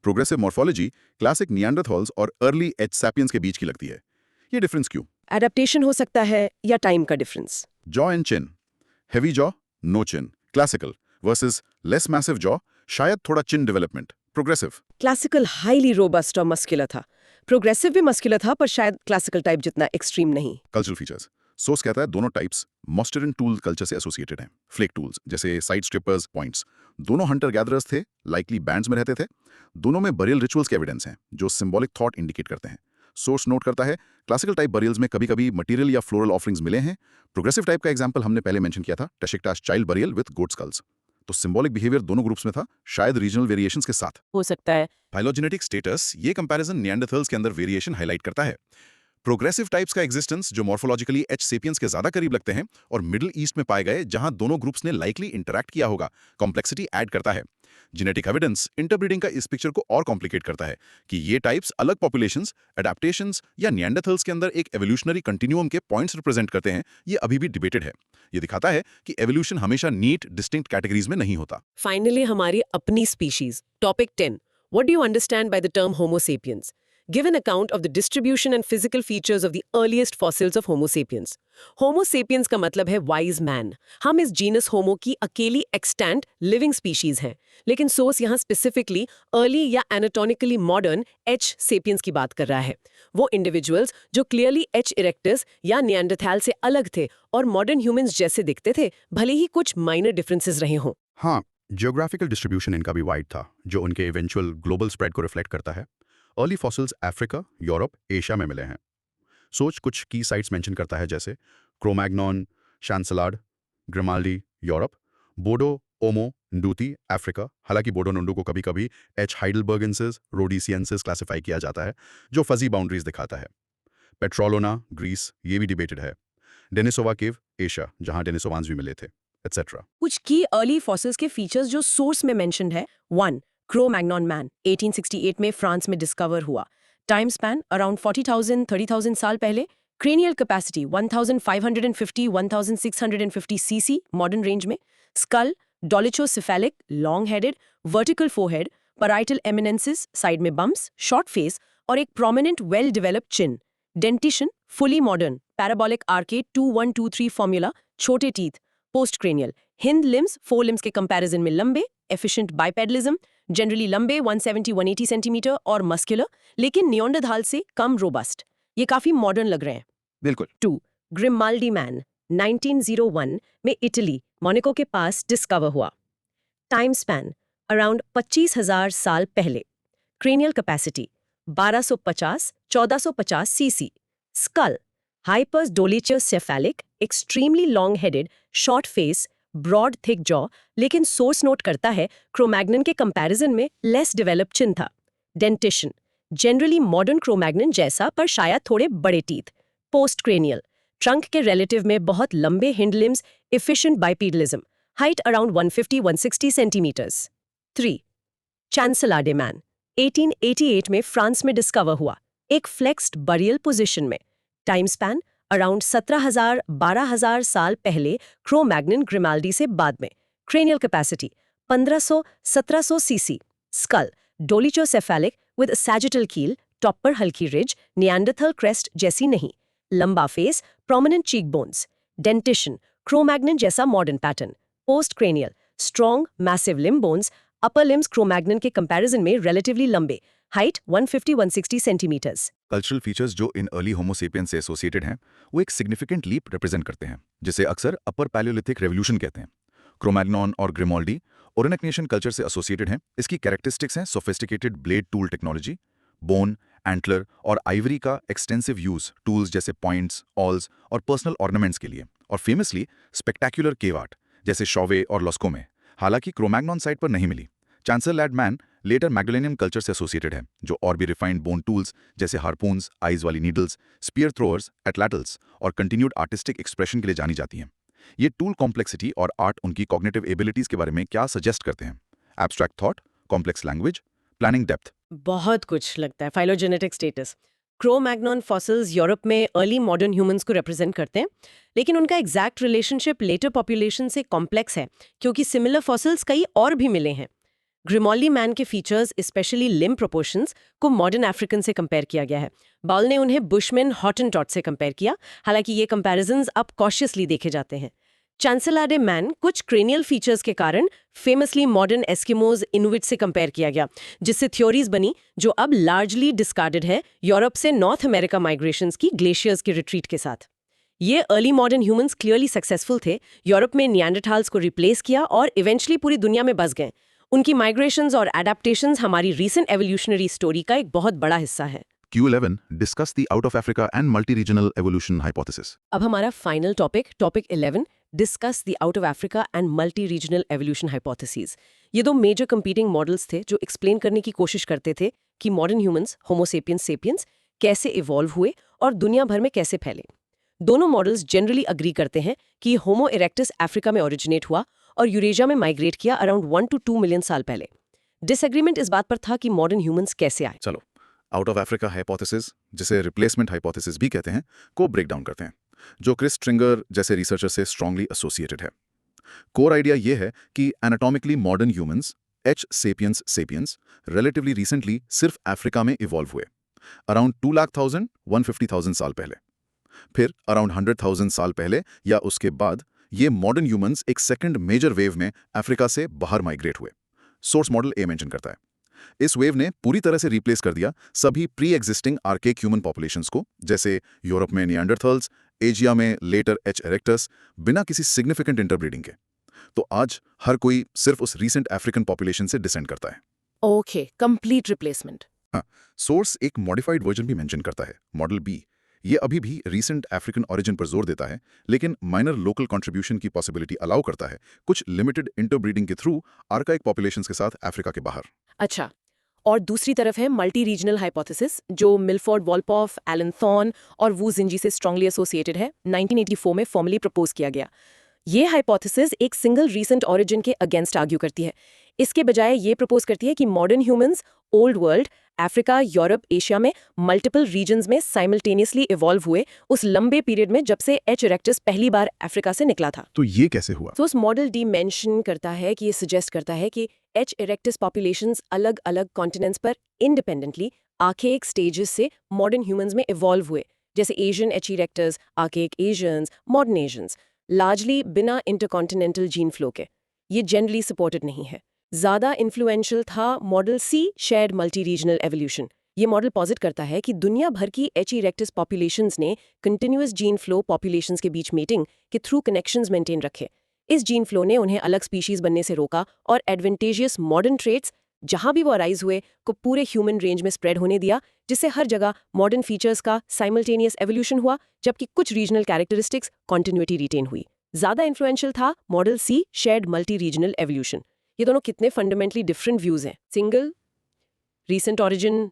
प्रोग्रेसिव मॉर्फोलॉजी क्लासिक नियांडरथॉल्स और अर्ली एच सैपियंस के बीच की लगती है। ये डिफरेंस क्यों? एडेप्टेशन हो सकता है या टाइम का difference. Jaw and chin, heavy jaw, no chin, classical versus less massive jaw, शायद थोड़ा chin development, progressive. Classical highly robust और मस्कुलर था, प्रोग्रेसिव भी मस्कुलर था पर शायद क्लासिकल टाइप जितना एक्सट्रीम नहीं। कल्चरल फीचर्स, सोर्स कहता है दोनों टाइप्स मॉस्टरन टूल कल्चर से एसोसिएटेड हैं। फ्लेक टूल्स जैसे साइड स्ट्रिपर्स, पॉइंट्स, दोनों हंटर गैदरर्स थे, लाइकली बैंड्स में रहते थे। दोनों में बरियल रिचुअल्स के एविडेंस हैं जो सिंबॉलिक थॉट इंडिकेट करते हैं। सोर्स नोट करता है क्लासिकल टाइप बरियल्स में कभी-कभी मटेरियल या फ्लोरल ऑफरिंग्स मिले हैं। प्रोग्रेसिव टाइप का एग्जांपल हमने पहले मेंशन किया था, Teshik Tash child burial with goat skulls. तो सिंबॉलिक बिहेवियर दोनों ग्रुप्स में था, शायद रीजनल वेरिएशंस के साथ। हो सकता है। फाइलोजेनेटिक स्टेटस, ये कंपैरिजन निएंडरथल्स के अंदर वेरिएशन हाईलाइट करता है। प्रोग्रेसिव टाइप्स का एग्जिस्टेंस जो मॉर्फोलॉजिकली एच सेपियंस के ज्यादा करीब लगते हैं और मिडिल ईस्ट में पाए गए जहां दोनों ग्रुप्स ने लाइकली इंटरैक्ट किया होगा, कॉम्प्लेक्सिटी ऐड करता है। जेनेटिक एविडेंस इंटरब्रीडिंग का इस पिक्चर को और कॉम्प्लिकेट करता है कि ये टाइप्स अलग पॉपुलेशंस, एडेप्टेशंस या निएंडरथल्स के अंदर एक एवोल्यूशनरी कंटिन्यूअम के पॉइंट्स रिप्रेजेंट करते हैं, ये अभी भी डिबेटेड है। ये दिखाता है कि एवोल्यूशन हमेशा नीट डिस्टिंक्ट कैटेगरीज में नहीं होता। फाइनली हमारी अपनी species, topic 10. What do you understand by the term Homo sapiens? Give an account of the distribution and physical features of the earliest fossils of Homo sapiens. Homo sapiens का मतलब है wise man. हम इस genus होमो की अकेली extent living species हैं, लेकिन source यहाँ स्पेसिफिकली अर्ली या एनाटॉमिकली मॉडर्न एच सेपियंस की बात कर रहा है। वो इंडिविजुअल्स जो क्लियरली एच इरेक्टस या निएंडरथैल से अलग थे और मॉडर्न ह्यूमंस जैसे दिखते थे, भले ही कुछ माइनर डिफरेंसेस रहे हों। हाँ, जियोग्राफिकल डिस्ट्रीब्यूशन इनका भी वाइड था, जो उनके इवेंचुअल ग्लोबल स्प्रेड को रिफ्लेक्ट करता है। Early fossils Africa, Europe, Asia में मिले हैं। सोच कुछ की साइट्स मेंशन करता है, जैसे Cro Magnon, Chancelade, Grimaldi, Europe, Bodo Omo Ndutu, Africa. हालांकि बोडो नंडू को कभी कभी एच हाइडलबर्गेंसिस, रोडीसियंसिस क्लासिफाई किया जाता है, जो फजी बाउंड्रीज दिखाता है। पेट्रोलोना, ग्रीस, ये भी डिबेटेड है। डेनिसोवा केव, एशिया, जहां डेनिसोवान्स भी मिले थे, एटसेट्रा। कुछ की अर्ली फॉसिल्स के फीचर्स जो सोर्स में मेंशन्ड है। 1. क्रो-मैग्नॉन मैन 1868 में फ्रांस में डिस्कवर हुआ। टाइम स्पैन अराउंड 40,000 30,000 साल पहले। Cranial capacity 1550-1650 CC modern range में। Skull dolichocephalic, long headed, vertical forehead, parietal eminences, side में बम्प्स, शॉर्ट फेस और एक prominent well developed chin. Dentition fully modern, parabolic arcade 2123 formula, छोटे teeth. Post cranial hind limbs 4 limbs के comparison में लंबे, efficient बाइपेडलिज्म, generally लंबे 170-180 centimetre और muscular, लेकिन नियोंडरथाल से कम रोबस्ट। ये काफी मॉडर्न लग रहे हैं। बिल्कुल। 2. ग्रिमाल्डी मैन 1901 में इटली, मोनाको के पास डिस्कवर हुआ। टाइम स्पैन अराउंड 25,000 साल पहले। Cranial capacity 1250-1450 CC. Skull hyper dolichocephalic, extremely long headed, short face, broad thick jaw, लेकिन सोर्स नोट करता है क्रोमैग्नन के कंपैरिजन में लेस डेवलप्ड चिन था। डेंटिशन जनरली मॉडर्न क्रोमैग्नन जैसा, पर शायद थोड़े बड़े टीथ। पोस्ट क्रेनियल ट्रंक के रिलेटिव में बहुत लंबे hind limbs, efficient bipedalism, height around 150-160 centimetres. 3. Chancelade man 1888 में फ्रांस में डिस्कवर हुआ, एक फ्लेक्स्ड बरियल पोजीशन में। टाइम स्पैन अराउंड 17,000-12,000 साल पहले, क्रो-मैग्नन ग्रिमाल्डी से बाद में। Cranial capacity 1500-1700 CC. Skull dolichocephalic with sagittal keel, top पर हल्की रिज, निएंडरथल क्रेस्ट जैसी नहीं। लंबा face, prominent cheek bones. Dentition Cro-Magnon जैसा modern pattern. Post cranial strong massive limb bones, upper limbs Cro-Magnon के कंपैरिजन में रिलेटिवली लंबे, height 150-160 centimetres. Cultural features जो इन अर्ली होमो सेपियंस से एसोसिएटेड हैं, वो एक सिग्निफिकेंट लीप रिप्रेजेंट करते हैं, जिसे अक्सर अपर पैलियोलिथिक रेवोल्यूशन कहते हैं। क्रोमैग्नॉन और ग्रिमाल्डी ओरेनेक नेशन कल्चर से एसोसिएटेड हैं। इसकी कैरेक्टरिस्टिक्स हैं sophisticated blade tool technology, bone, antler और आइवरी का एक्सटेंसिव यूज टूल्स जैसे पॉइंट्स, ऑल्स और पर्सनल ऑर्नामेंट्स के लिए, और फेमसली स्पेक्टेक्युलर केव आर्ट जैसे शॉवे और लॉस्को में। हालांकि क्रोमैग्नॉन साइट पर नहीं मिली। चांसलैड मैन लेटर मैग्डलेनियन कल्चर से एसोसिएटेड है, जो और भी रिफाइंड बोन टूल्स जैसे हार्पून्स, आइज वाली नीडल्स, स्पीयर थ्रोअर्स, एटलाटल्स और कंटिन्यूड आर्टिस्टिक एक्सप्रेशन के लिए जानी जाती हैं। ये टूल कॉम्प्लेक्सिटी और आर्ट उनकी कॉग्निटिव एबिलिटीज के बारे में क्या सजेस्ट करते हैं? Abstract thought, complex language, planning depth. बहुत कुछ लगता है। Phylogenetic status crow-Magnon fossils Europe में अर्ली मॉडर्न ह्यूमंस को रिप्रेजेंट करते हैं, लेकिन उनका एग्जैक्ट रिलेशनशिप लेटर पॉपुलेशन से कॉम्प्लेक्स है, क्योंकि सिमिलर फॉसिल्स कई और भी मिले हैं। ग्रिमाल्डी मैन के फीचर्स, स्पेशली लिम्ब प्रोपोर्शंस, को मॉडर्न अफ्रीकन से कंपेयर किया गया है। बाउल ने उन्हें बुशमैन हॉटनटॉट से कंपेयर किया, हालांकि ये कंपैरिजंस अब कॉशियसली देखे जाते हैं। चांसलाडे मैन कुछ क्रेनियल फीचर्स के कारण फेमसली मॉडर्न एस्किमोज, इनुइट से कंपेयर किया गया, जिससे थ्योरीज बनी जो अब लार्जली डिस्कार्डेड है यूरोप से नॉर्थ अमेरिका माइग्रेशंस की ग्लेशियर्स की रिट्रीट के साथ। ये early modern humans clearly successful थे, यूरोप में निएंडरथाल्स को रिप्लेस किया और इवेंचुअली पूरी दुनिया में बस गए। उनकी माइग्रेशंस और एडेप्टेशंस हमारी रीसेंट एवोल्यूशनरी स्टोरी का एक बहुत बड़ा हिस्सा है। Q11 discuss the out of Africa and multi-regional evolution hypothesis. अब हमारा final topic 11, discuss the out of Africa and multi regional evolution hypothesis. ये दो मेजर कंपीटिंग मॉडल्स थे जो एक्सप्लेन करने की कोशिश करते थे कि मॉडर्न ह्यूमंस होमो सेपियंस सेपियंस कैसे इवॉल्व हुए और दुनिया भर में कैसे फैले। दोनों मॉडल्स जनरली अग्री करते हैं कि होमो इरेक्टस अफ्रीका में ओरिजिनेट हुआ और यूरेशिया में माइग्रेट किया अराउंड 1 to 2 मिलियन साल पहले। डिसएग्रीमेंट इस बात पर था कि मॉडर्न ह्यूमंस कैसे आए। चलो आउट ऑफ अफ्रीका हाइपोथेसिस, जिसे रिप्लेसमेंट हाइपोथेसिस भी कहते हैं, को ब्रेक डाउन करते हैं, जो क्रिस स्ट्रिंगर जैसे रिसर्चर से स्ट्रांगली एसोसिएटेड है। कोर आइडिया ये है कि anatomically modern humans H sapiens sapiens relatively recently सिर्फ अफ्रीका में इवॉल्व हुए, अराउंड 2,00,000-150,000 साल पहले। फिर अराउंड 100,000 साल पहले या उसके बाद ये मॉडर्न ह्यूमंस एक सेकंड मेजर वेव में अफ्रीका से बाहर माइग्रेट हुए। सोर्स मॉडल ए मेंशन करता है इस वेव ने पूरी तरह से रिप्लेस कर दिया सभी pre existing archaic human populations को, जैसे यूरोप में निएंडरथल्स, एशिया में लेटर एच इरेक्टस, बिना किसी सिग्निफिकेंट इंटरब्रीडिंग के। तो आज हर कोई सिर्फ उस रीसेंट अफ्रीकन पॉपुलेशन से डिसेंड करता है। Okay, complete replacement. सोर्स एक मॉडिफाइड वर्जन भी मेंशन करता है, मॉडल बी। ये अभी भी रीसेंट अफ्रीकन ओरिजिन पर जोर देता है, लेकिन माइनर लोकल कंट्रीब्यूशन की पॉसिबिलिटी अलाउ करता है, कुछ लिमिटेड इंटरब्रीडिंग के थ्रू आर्काइक पॉपुलेशंस के साथ अफ्रीका के बाहर। अच्छा, और दूसरी तरफ है मल्टी रीजनल हाइपोथेसिस, जो मिलफोर्ड वॉल्पॉफ, एलन थॉर्न और वू जिंजी से स्ट्रांगली एसोसिएटेड है। 1984 में फॉर्मली प्रपोज किया गया। ये हाइपोथेसिस एक सिंगल रीसेंट ओरिजिन के अगेंस्ट आर्ग्यू करती है। इसके बजाय ये प्रपोज करती है कि modern humans old world, Africa, Europe, Asia में मल्टीपल रीजन्स में साइमल्टेनियसली इवॉल्व हुए उस लंबे पीरियड में जब से एच इरेक्टस पहली बार अफ्रीका से निकला था। तो ये कैसे हुआ? तो उस मॉडल डी मेंशन करता है कि ये सजेस्ट करता है कि एच इरेक्टस पॉपुलेशंस अलग अलग कॉन्टिनेंट्स पर इंडिपेंडेंटली आर्केइक स्टेजेस से मॉडर्न ह्यूमंस में इवॉल्व हुए, जैसे Asian H erectus, archaic Asians, modern Asians, largely बिना इंटरकॉन्टिनेंटल जीन फ्लो के। ये जनरली सपोर्टेड नहीं है। ज्यादा इन्फ्लुएंशियल था model C, shared multi regional evolution. ये मॉडल पॉजिट करता है कि दुनिया भर की एच इरेक्टस पॉपुलेशंस ने कंटिन्यूअस जीन फ्लो पॉपुलेशंस के बीच मीटिंग के थ्रू कनेक्शंस मेंटेन रखे। इस जीन फ्लो ने उन्हें अलग स्पीशीज बनने से रोका और एडवांटेजियस मॉडर्न ट्रेट्स जहां भी वो अराइज हुए को पूरे ह्यूमन रेंज में स्प्रेड होने दिया, जिससे हर जगह मॉडर्न फीचर्स का साइमल्टेनियस एवोल्यूशन हुआ, जबकि कुछ रीजनल कैरेक्टरिस्टिक्स कॉन्टिन्यूटी रिटेन हुई। ज्यादा इन्फ्लुएंशियल था model C, shared multi regional evolution. ये दोनों कितने फंडामेंटली डिफरेंट व्यूज हैं, सिंगल रीसेंट ओरिजिन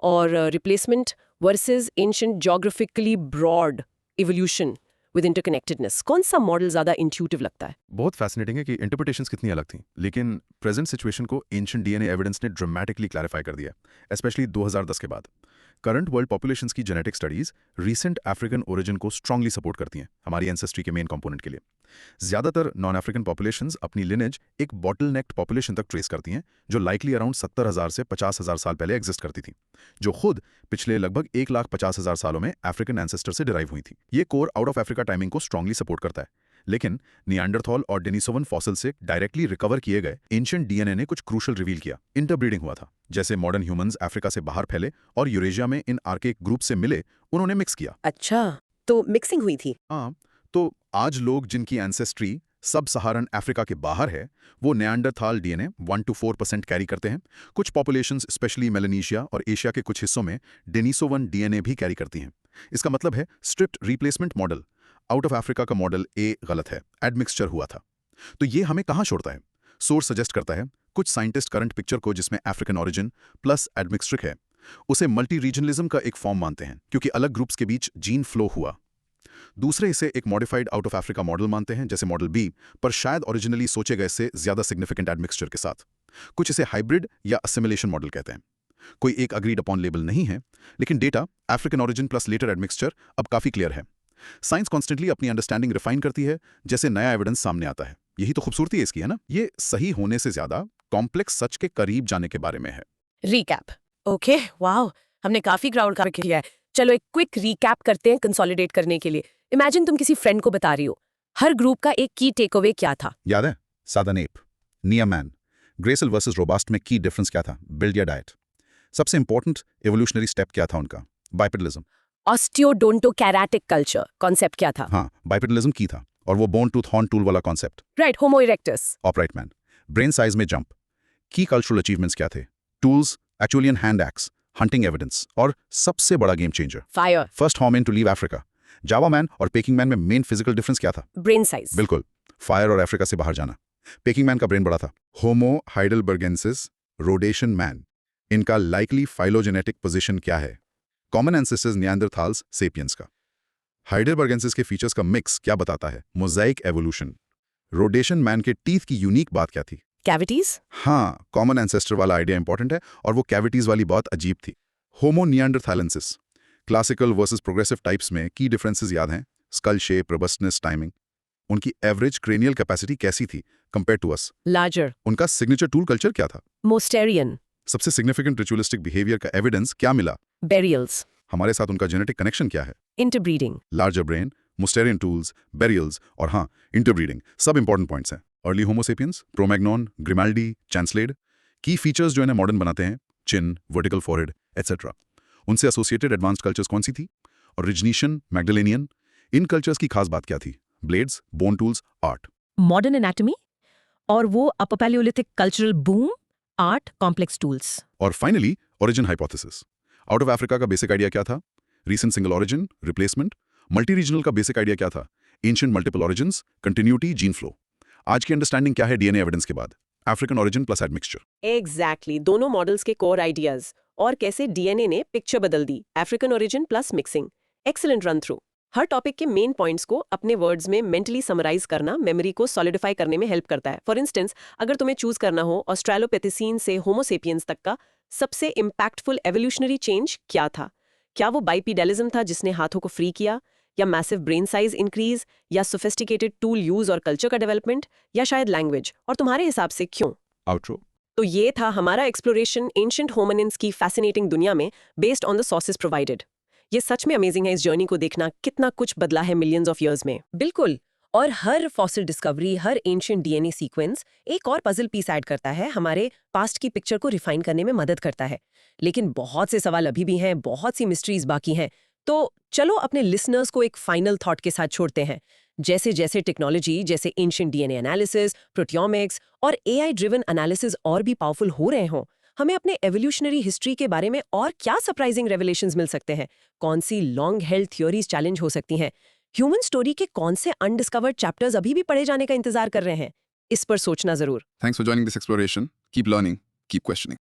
और replacement versus ancient geographically broad evolution with interconnectedness. कौन सा मॉडल ज्यादा इंट्यूटिव लगता है? बहुत फैसिनेटिंग है कि इंटरप्रिटेशंस कितनी अलग थी, लेकिन प्रेजेंट सिचुएशन को एंशिएंट डीएनए एविडेंस ने ड्रामेटिकली क्लैरिफाई कर दिया, स्पेशली 2010 के बाद। करंट वर्ल्ड पॉपुलेशंस की genetic studies recent African origin को स्ट्रांगली सपोर्ट करती हैं हमारी एंसेस्ट्री के मेन कंपोनेंट के लिए। ज्यादातर नॉन अफ्रीकन पॉपुलेशंस अपनी लिनेज एक बॉटलनेक्ड पॉपुलेशन तक ट्रेस करती हैं, जो लाइकली अराउंड 70,000 से 50,000 साल पहले एग्जिस्ट करती थी, जो खुद पिछले लगभग 1,50,000 सालों में अफ्रीकन एंसेस्टर से डिराइव हुई थी। ये core out of Africa timing को स्ट्रांगली सपोर्ट करता है, लेकिन निएंडरथॉल और डेनिसोवन फॉसिल से डायरेक्टली रिकवर किए गए एंशिएंट डीएनए ने कुछ क्रूशल रिवील किया। इंटरब्रीडिंग हुआ था, जैसे मॉडर्न ह्यूमंस अफ्रीका से बाहर फैले और यूरेशिया में इन आर्केक ग्रुप से मिले, उन्होंने मिक्स किया। अच्छा, तो मिक्सिंग हुई थी। हाँ, तो आज लोग जिनकी एंसेस्ट्री सब सहारन अफ्रीका के बाहर है, वो निएंडरथाल डीएनए 1 to 4% कैरी करते हैं। कुछ पॉपुलेशंस स्पेशली मेलानेशिया और एशिया के कुछ हिस्सों में डेनिसोवन डीएनए भी कैरी करती हैं। इसका मतलब है strict replacement model out of Africa का मॉडल ए गलत है, एडमिक्सचर हुआ था। तो ये हमें कहाँ छोड़ता है? सोर्स सजेस्ट करता है कुछ साइंटिस्ट करंट पिक्चर को, जिसमें अफ्रीकन ओरिजिन प्लस एडमिक्सचर है, उसे मल्टी रीजनलिज्म का एक फॉर्म मानते हैं, क्योंकि अलग ग्रुप्स के बीच जीन फ्लो हुआ। दूसरे इसे एक modified out of Africa model मानते हैं, जैसे मॉडल बी, पर शायद ओरिजिनली सोचे गए से ज्यादा सिग्निफिकेंट एडमिक्सचर के साथ। कुछ इसे हाइब्रिड या असिमिलेशन मॉडल कहते हैं। कोई एक अग्रीड अपॉन लेबल नहीं है, लेकिन data African origin plus later admixture अब काफी क्लियर है। साइंस कॉन्स्टेंटली अपनी अंडरस्टैंडिंग रिफाइन करती है, जैसे नया एविडेंस सामने आता है। यही तो खूबसूरती है इसकी, है ना? ये सही होने से ज्यादा कॉम्प्लेक्स सच के करीब जाने के बारे में है। रीकैप। ओके, वाओ, हमने काफी ग्राउंड कवर किया है। चलो एक क्विक रीकैप करते हैं कंसोलिडेट करने के लिए। इमेजिन तुम किसी फ्रेंड को बता रही हो, हर ग्रुप का एक की टेक अवे क्या था? याद है? सादन एप, नियामैन, ग्रेसल वर्सेस रोबास्ट में की डिफरेंस क्या था? बिल्ड या डाइट। सबसे इंपॉर्टेंट एवोल्यूशनरी स्टेप क्या था उनका? बाइपेडलिज्म। ऑस्टियोडोंटोकैराटिक कल्चर कॉन्सेप्ट क्या था? हाँ, बाइपेडलिज्म की था, और वो बोन टूथ हॉर्न टूल वाला concept. Right, Homo erectus. Upright man, brain size में जंप। की कल्चरल अचीवमेंट्स क्या थे? Tools, Acheulian hand axe, hunting evidence, और सबसे बड़ा game changer, fire. First hominin to leave Africa, Java man और Peking man में मेन फिजिकल डिफरेंस क्या था? Brain size. बिल्कुल, फायर और अफ्रीका से बाहर जाना। पेकिंग मैन का ब्रेन बड़ा था। होमो हाइडेलबर्गेंसिस रोडेशन मैन, इनका लाइकली फाइलोजेनेटिक पोजीशन क्या है? कॉमन एंसेस्टर्स नियांडरथाल्स सेपियंस का। हाइडेलबर्गेंसिस के फीचर्स का मिक्स क्या बताता है? Mosaic evolution. रोडेशन मैन के टीथ की यूनिक बात क्या थी? कैविटीज। हाँ, कॉमन एंसेस्टर वाला आइडिया इंपॉर्टेंट है और वो कैविटीज वाली बहुत अजीब थी। Homo neanderthalensis, classical versus progressive types में की डिफरेंसेस याद हैं? Skull shape, robustness, timing. उनकी एवरेज क्रेनियल कैपेसिटी कैसी थी कंपेयर टू अस? लार्जर। उनका सिग्नेचर टूल कल्चर क्या था? मोस्टेरियन। सबसे सिग्निफिकेंट रिचुअलिस्टिक बिहेवियर का एविडेंस क्या मिला? बेरियल्स। हमारे साथ उनका जेनेटिक कनेक्शन क्या है? इंटरब्रीडिंग। लार्जर ब्रेन, मुस्टेरियन टूल्स, बेरियल्स और हाँ, इंटरब्रीडिंग, सब इंपॉर्टेंट पॉइंट्स हैं। अर्ली होमोसेपियंस, क्रोमैग्नॉन, ग्रिमाल्डी, चांसलेड, की फीचर्स जो इन्हें मॉडर्न बनाते हैं, चिन, वर्टिकल फॉरहेड, एटसेट्रा। उनसे एसोसिएटेड एडवांस्ड कल्चर्स कौन सी थी? ओरिजिनेशन, मैग्डलेनियन, इन कल्चर्स की खास बात क्या थी? Blades, bone tools, art. Modern anatomy और वो upper palaeolithic cultural boom, art, complex tools. और finally origin hypothesis. Out of Africa का बेसिक आइडिया क्या था? Recent single origin, replacement. Multi regional का बेसिक आइडिया क्या था? Ancient multiple origins, continuity, gene flow. आज की अंडरस्टैंडिंग क्या है डीएनए एविडेंस के बाद? African origin plus admixture. Exactly, दोनों मॉडल्स के कोर आइडियाज और कैसे डीएनए ने पिक्चर बदल दी। African origin plus mixing. Excellent run through. हर टॉपिक के मेन पॉइंट्स को अपने वर्ड्स में मेंटली समराइज करना मेमोरी को सॉलिडिफाई करने में हेल्प करता है। फॉर इंस्टेंस, अगर तुम्हें चूज करना हो ऑस्ट्रेलोपिथेसीन से होमोसेपियंस तक का सबसे इंपैक्टफुल एवोल्यूशनरी चेंज क्या था? क्या वो बाइपीडेलिज्म था जिसने हाथों को फ्री किया, या मैसिव ब्रेन साइज इंक्रीज, या सोफिस्टिकेटेड टूल यूज और कल्चर का डेवलपमेंट, या शायद लैंग्वेज? और तुम्हारे हिसाब से क्यों? आउट्रो। तो ये था हमारा एक्सप्लोरेशन एंशिएंट होमिनिन्स की फैसिनेटिंग दुनिया में based on the sources provided. ये सच में अमेजिंग है इस जर्नी को देखना, कितना कुछ बदला है मिलियंस ऑफ इयर्स में। बिल्कुल, और हर फॉसिल डिस्कवरी, हर एंशिएंट डीएनए सीक्वेंस एक और पजल पीस ऐड करता है, हमारे पास्ट की पिक्चर को रिफाइन करने में मदद करता है। लेकिन बहुत से सवाल अभी भी हैं, बहुत सी मिस्ट्रीज बाकी हैं। तो चलो अपने लिसनर्स को एक फाइनल थॉट के साथ छोड़ते हैं। जैसे जैसे टेक्नोलॉजी, जैसे एंशिएंट डीएनए एनालिसिस, प्रोटियोमिक्स और एआई ड्रिवन एनालिसिस और भी पावरफुल हो रहे हों, हमें अपने एवोल्यूशनरी हिस्ट्री के बारे में और क्या सरप्राइजिंग रेवलेशंस मिल सकते हैं? कौन सी लॉन्ग हेल्ड थ्योरीज चैलेंज हो सकती हैं? ह्यूमन स्टोरी के कौन से अनडिस्कवर्ड चैप्टर्स अभी भी पढ़े जाने का इंतजार कर रहे हैं? इस पर सोचना जरूर। Thanks for joining this exploration. Keep learning, keep questioning.